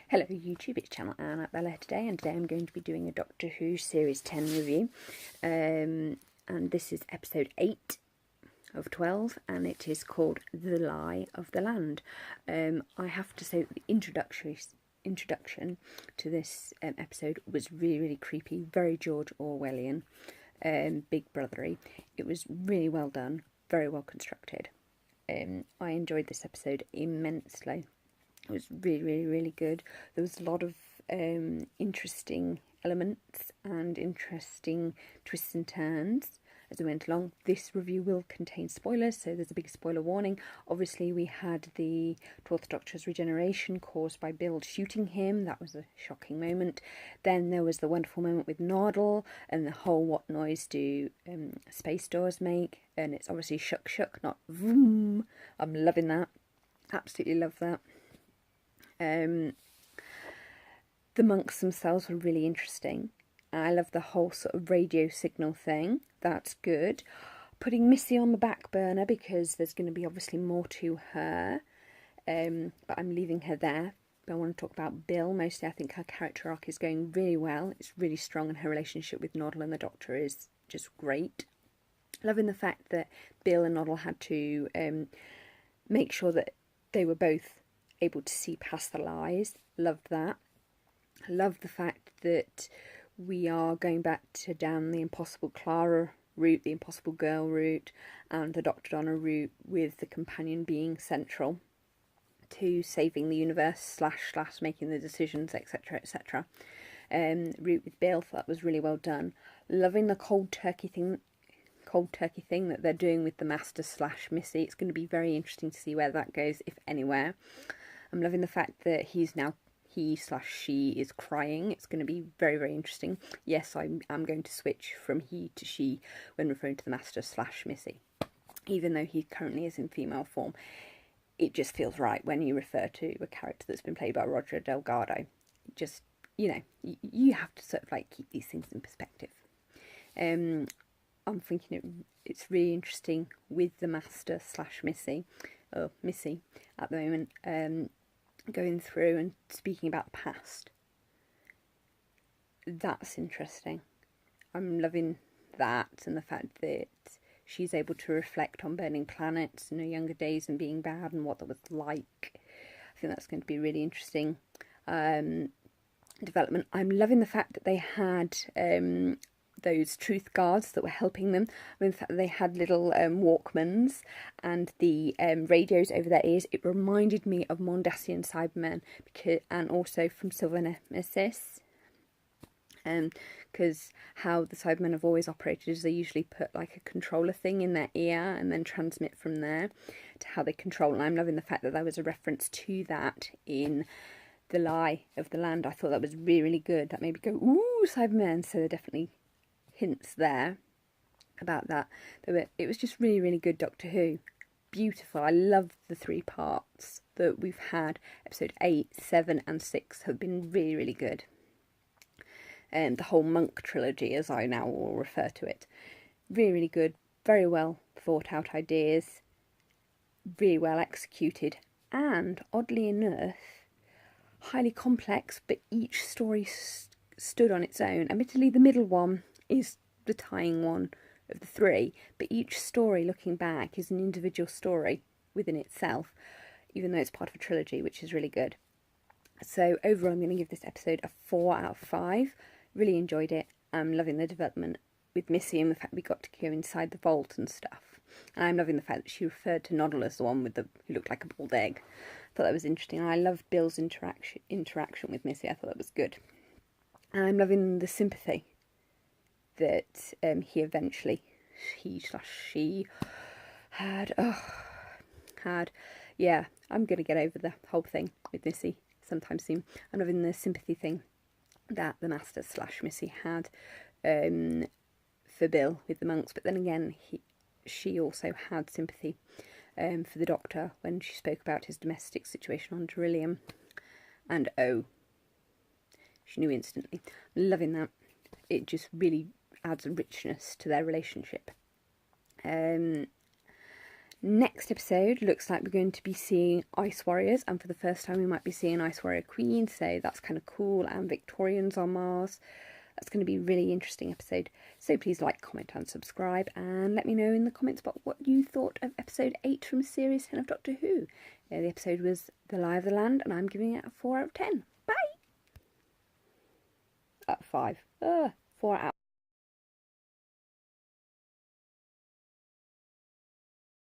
Hello YouTube, it's Channel Anna Bella today, and today I'm going to be doing a Doctor Who Series 10 review, and this is episode 8 of 12, and it is called The Lie of the Land. I have to say that the introduction to this episode was really creepy, very George Orwellian, Big Brothery. It was really well done, very well constructed. I enjoyed this episode immensely. It was really good. There was a lot of interesting elements and interesting twists and turns as we went along. This review will contain spoilers, so there's a big spoiler warning. Obviously, we had the 12th Doctor's regeneration caused by Bill shooting him. That was a shocking moment. Then there was the wonderful moment with Nardole and the whole what noise do space doors make. And it's obviously shuck shuck, not vroom. I'm loving that. Absolutely love that. The monks themselves were really interesting. I love the whole sort of radio signal thing. That's good. Putting Missy on the back burner because there's going to be obviously more to her. But I'm leaving her there. But I want to talk about Bill. Mostly I think her character arc is going really well. It's really strong, and her relationship with Nodal and the Doctor is just great. Loving the fact that Bill and Nodal had to make sure that they were both able to see past the lies. Loved that. Love the fact that we are going back to down the Impossible Clara route, the Impossible Girl route, and the Dr. Donna route, with the companion being central to saving the universe slash making the decisions, etc, etc. Route with Bill, that was really well done. Loving the cold turkey thing that they're doing with the Master slash Missy. It's going to be very interesting to see where that goes, if anywhere. I'm loving the fact that he slash she is crying. It's going to be very interesting. Yes, I'm going to switch from he to she when referring to the Master slash Missy. Even though he currently is in female form, it just feels right when you refer to a character that's been played by Roger Delgado. Just, you know, you have to sort of like keep these things in perspective. I'm thinking it's really interesting with the Master slash Missy at the moment, going through and speaking about the past. That's interesting. I'm loving that, and the fact that she's able to reflect on burning planets in her younger days and being bad and what that was like. I think that's going to be really interesting development. I'm loving the fact that they had those truth guards that were helping them. I mean, the fact that they had little Walkmans and the radios over their ears. It reminded me of Mondasian Cybermen, and also from Silver Nemesis. Because how the Cybermen have always operated is they usually put like a controller thing in their ear and then transmit from there to how they control. And I'm loving the fact that there was a reference to that in The Lie of the Land. I thought that was really good. That made me go, ooh, Cybermen. So they're definitely hints there about that. It was just really good Doctor Who. Beautiful. I love the 3 parts that we've had. Episode 8, 7 and 6 have been really good. The whole Monk trilogy, as I now will refer to it. Really good. Very well thought out ideas. Really well executed. And oddly enough, highly complex, but each story stood on its own. Admittedly, the middle one is the tying one of the 3, but each story looking back is an individual story within itself, even though it's part of a trilogy, which is really good. So overall, I'm going to give this episode a 4 out of 5. Really enjoyed it. I'm loving the development with Missy and the fact we got to go inside the vault and stuff. And I'm loving the fact that she referred to Nodal as the one with who looked like a bald egg. I thought that was interesting. And I loved Bill's interaction with Missy. I thought that was good. And I'm loving the sympathy that he eventually, she had. Yeah, I'm going to get over the whole thing with Missy sometime soon. I'm loving the sympathy thing that the Master slash Missy had for Bill with the monks. But then again, she also had sympathy for the Doctor when she spoke about his domestic situation on Darillium. And she knew instantly. Loving that. It just really adds a richness to their relationship. Now Next episode looks like we're going to be seeing Ice Warriors, and for the first time we might be seeing Ice Warrior Queen, so that's kind of cool, and Victorians on Mars. That's going to be a really interesting episode. So please like, comment and subscribe, and let me know in the comments about what you thought of episode 8 from Series 10 of Doctor Who. The episode was The Lie of the Land, and I'm giving it a 4 out of 10. Bye! 5. 4 out.